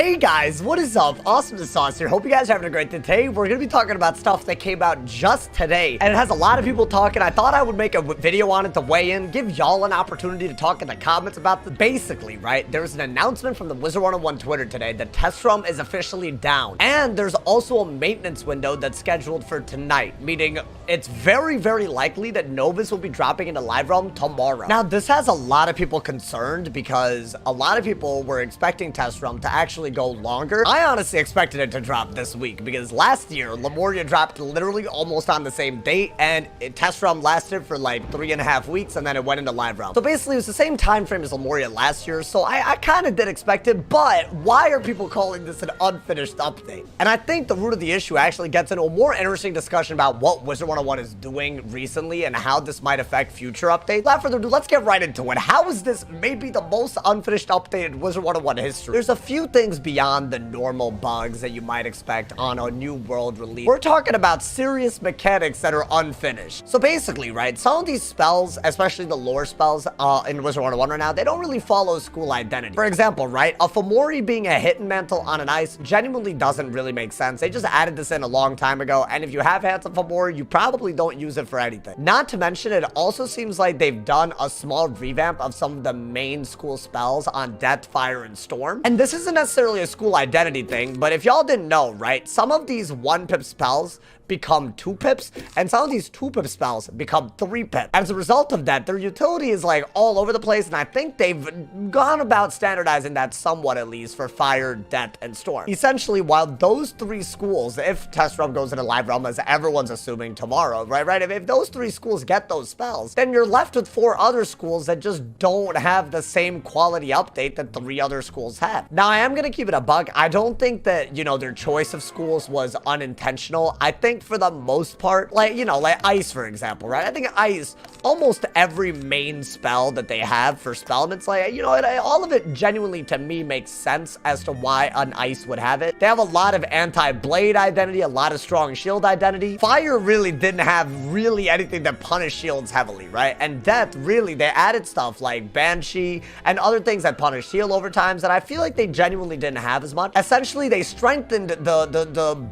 Hey guys, what is up? AwesomeTheSauce here. Hope you guys are having a great day. Today, we're going to be talking about stuff that came out just today. And it has a lot of people talking. I thought I would make a video on it to weigh in, give y'all an opportunity to talk in the comments about this. Basically, right, there's an announcement from the Wizard101 Twitter today that Test Realm is officially down. And there's also a maintenance window that's scheduled for tonight, meaning it's very, very likely that Novus will be dropping into Live Realm tomorrow. Now, this has a lot of people concerned because a lot of people were expecting Test Realm to actually go longer. I honestly expected it to drop this week because last year, Lemuria dropped literally almost on the same date, and Test Realm lasted for like 3.5 weeks, and then it went into Live Realm. So basically, it was the same time frame as Lemuria last year, so I kind of did expect it, but why are people calling this an unfinished update? And I think the root of the issue actually gets into a more interesting discussion about what Wizard101 is doing recently and how this might affect future updates. Without further ado, let's get right into it. How is this maybe the most unfinished update in Wizard101 history? There's a few things beyond the normal bugs that you might expect on a new world release. We're talking about serious mechanics that are unfinished. So basically, right, some of these spells, especially the lore spells in Wizard101 right now, they don't really follow school identity. For example, right, a Fomori being a hidden mantle on an ice genuinely doesn't really make sense. They just added this in a long time ago, and if you have hands of Fomori, you probably don't use it for anything. Not to mention, it also seems like they've done a small revamp of some of the main school spells on Death, Fire, and Storm. And this isn't necessarily a school identity thing, but if y'all didn't know, right, some of these 1-pip spells become 2-pips, and some of these 2-pip spells become 3-pip. As a result of that, their utility is like all over the place, and I think they've gone about standardizing that somewhat, at least for Fire, Death, and Storm. Essentially, while those 3 schools, if Test Realm goes into Live Realm, as everyone's assuming tomorrow, right, if those 3 schools get those spells, then you're left with 4 other schools that just don't have the same quality update that 3 other schools have. Now, I am gonna keep it a buck. I don't think that, you know, their choice of schools was unintentional. I think for the most part, like, you know, like Ice, for example, right? I think Ice, almost every main spell that they have for spellments, like, you know, all of it genuinely, to me, makes sense as to why an Ice would have it. They have a lot of anti-blade identity, a lot of strong shield identity. Fire really didn't have really anything that punished shields heavily, right? And Death, really, they added stuff like Banshee and other things that punish heal overtimes that I feel like they genuinely didn't have as much. Essentially, they strengthened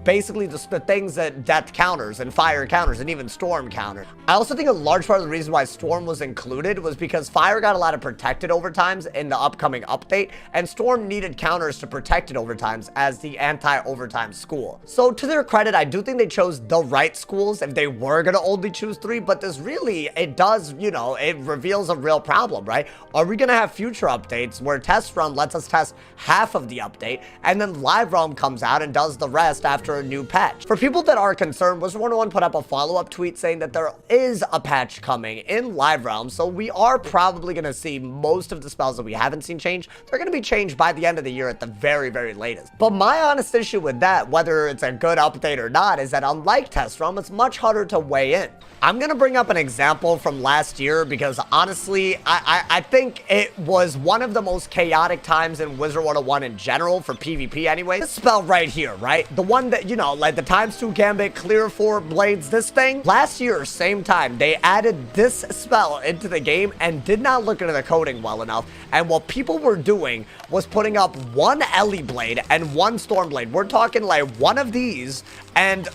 basically the things that Death counters and Fire counters and even Storm counters. I also think a large part of the reason why Storm was included was because Fire got a lot of protected overtimes in the upcoming update, and Storm needed counters to protected overtimes as the anti-overtime school. So to their credit, I do think they chose the right schools if they were going to only choose 3, but this really, it does, you know, it reveals a real problem, right? Are we going to have future updates where Test Realm lets us test half of the update, and then Live Realm comes out and does the rest after a new patch? For people that are concerned, Wizard101 put up a follow-up tweet saying that there is a patch coming in Live Realm, so we are probably going to see most of the spells that we haven't seen change. They're going to be changed by the end of the year at the very, very latest. But my honest issue with that, whether it's a good update or not, is that unlike Test Realm, it's much harder to weigh in. I'm going to bring up an example from last year because honestly, I think it was one of the most chaotic times in Wizard101 in general for PvP anyway. This spell right here, right? The one that, you know, like the ×2 gambit, clear 4 blades, this thing. Last year, same time, they added this spell into the game and did not look into the coding well enough. And what people were doing was putting up 1 Ellie blade and 1 Storm blade. We're talking like one of these and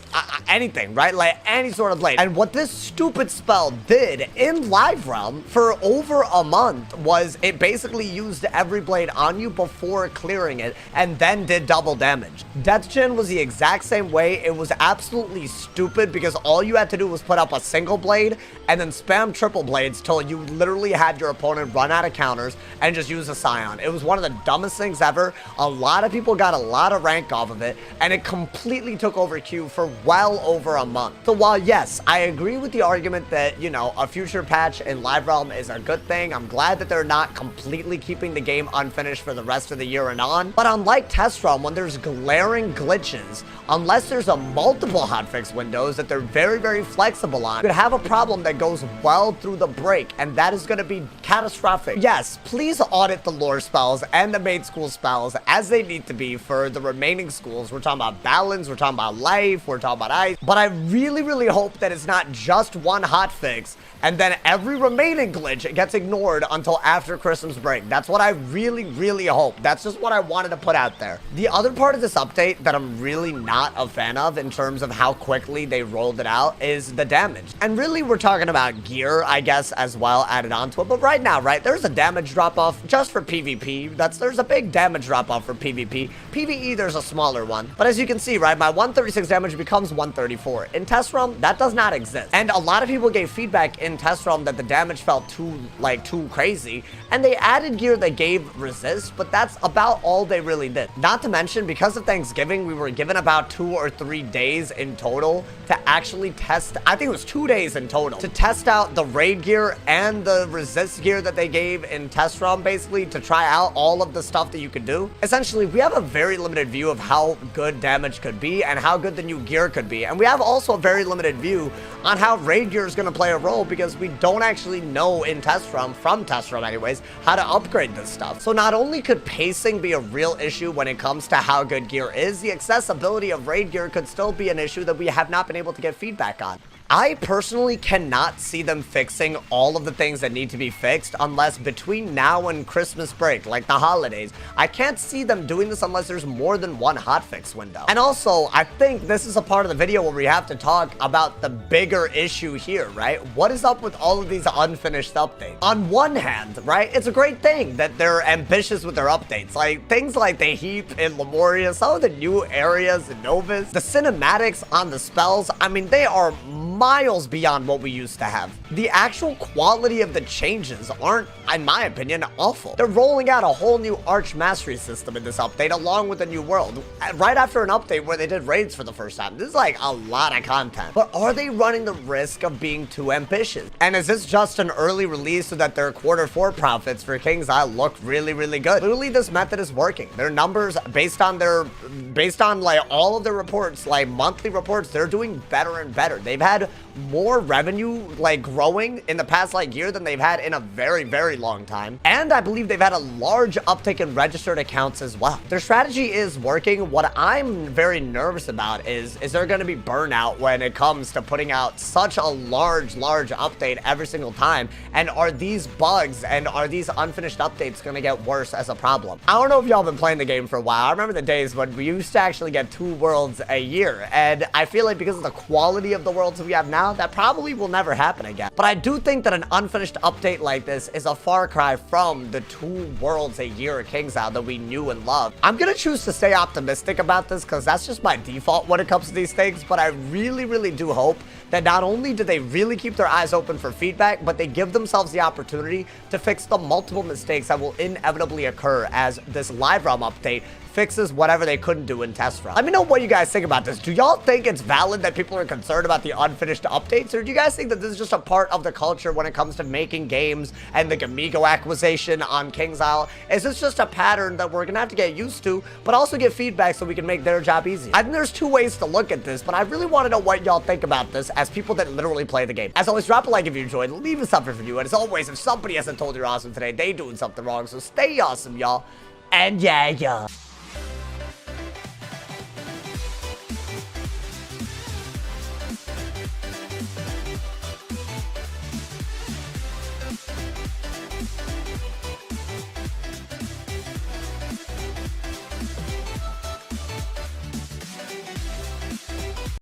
anything, right? Like any sort of blade. And what this stupid spell did in Live Realm for over a month was it basically used every blade on you before clearing it and then did double damage. Death Gen was the exact same way. It was absolutely stupid because all you had to do was put up a single blade and then spam triple blades till you literally had your opponent run out of counters and just use a Scion. It was one of the dumbest things ever. A lot of people got a lot of rank off of it, and it completely took over Q for well over a month. So while yes, I agree with the argument that, you know, a future patch in Live Realm is a good thing. I'm glad that they're not completely keeping the game unfinished for the rest of the year and on. But unlike Test Realm, when there's glaring glitches, unless there's a multiple hotfix windows that they're very, very flexible on, you could have a problem that goes well through the break, and that is going to be catastrophic. Yes, please audit the lore spells and the main school spells as they need to be for the remaining schools. We're talking about balance, we're talking about life, we're talking about ice, but I really, really hope that it's not just one hotfix and then every remaining glitch gets ignored until after Christmas break. That's what I really, really hope. That's just what I want to wanted to put out there. The other part of this update that I'm really not a fan of in terms of how quickly they rolled it out is the damage. And really, we're talking about gear, I guess, as well added onto it. But right now, right, there's a damage drop-off just for PvP. There's a big damage drop-off for PvP. PvE, there's a smaller one. But as you can see, right, my 136 damage becomes 134. In test realm, that does not exist. And a lot of people gave feedback in test realm that the damage felt too crazy. And they added gear that gave resist, but that's about all they really did. Not to mention, because of Thanksgiving, we were given about 2 or 3 days in total to actually test, I think it was 2 days in total, to test out the raid gear and the resist gear that they gave in test realm, basically, to try out all of the stuff that you could do. Essentially, we have a very limited view of how good damage could be and how good the new gear could be. And we have also a very limited view on how raid gear is going to play a role, because we don't actually know in test realm, from test realm anyways, how to upgrade this stuff. So not only could pacing be a real issue when it comes to how good gear is, the accessibility of raid gear could still be an issue that we have not been able to get feedback on. I personally cannot see them fixing all of the things that need to be fixed unless between now and Christmas break, like the holidays. I can't see them doing this unless there's more than one hotfix window. And also, I think this is a part of the video where we have to talk about the bigger issue here, right? What is up with all of these unfinished updates? On one hand, right, it's a great thing that they're ambitious with their updates. Like, things like the heap in Lemuria, some of the new areas in Novus, the cinematics on the spells, I mean, they are miles beyond what we used to have. The actual quality of the changes aren't, in my opinion, awful. They're rolling out a whole new Arch Mastery system in this update, along with a new world, right after an update where they did raids for the first time. This is like a lot of content. But are they running the risk of being too ambitious? And is this just an early release so that their Q4 profits for King's Isle look really, really good? Clearly, this method is working. Their numbers, based on like all of their reports, like monthly reports, they're doing better and better. They've had more revenue like growing in the past like year than they've had in a very, very long time. And I believe they've had a large uptick in registered accounts as well. Their strategy is working. What I'm very nervous about is there going to be burnout when it comes to putting out such a large update every single time? And are these bugs and are these unfinished updates going to get worse as a problem? I don't know if y'all been playing the game for a while. I remember the days when we used to actually get 2 worlds a year. And I feel like because of the quality of the worlds we have now, that probably will never happen again. But I do think that an unfinished update like this is a far cry from the 2 worlds a year at King's Isle that we knew and loved. I'm gonna choose to stay optimistic about this because that's just my default when it comes to these things, but I really, really do hope that not only do they really keep their eyes open for feedback, but they give themselves the opportunity to fix the multiple mistakes that will inevitably occur as this live realm update fixes whatever they couldn't do in test run. Let me know what you guys think about this. Do y'all think it's valid that people are concerned about the unfinished updates, or do you guys think that this is just a part of the culture when it comes to making games and the Gamigo acquisition on King's Isle? Is this just a pattern that we're gonna have to get used to, but also get feedback so we can make their job easier? I think there's 2 ways to look at this, but I really want to know what y'all think about this as people that literally play the game. As always, drop a like if you enjoyed, leave a something for you, and as always, if somebody hasn't told you you're awesome today, they doing something wrong, so stay awesome, y'all. And yeah.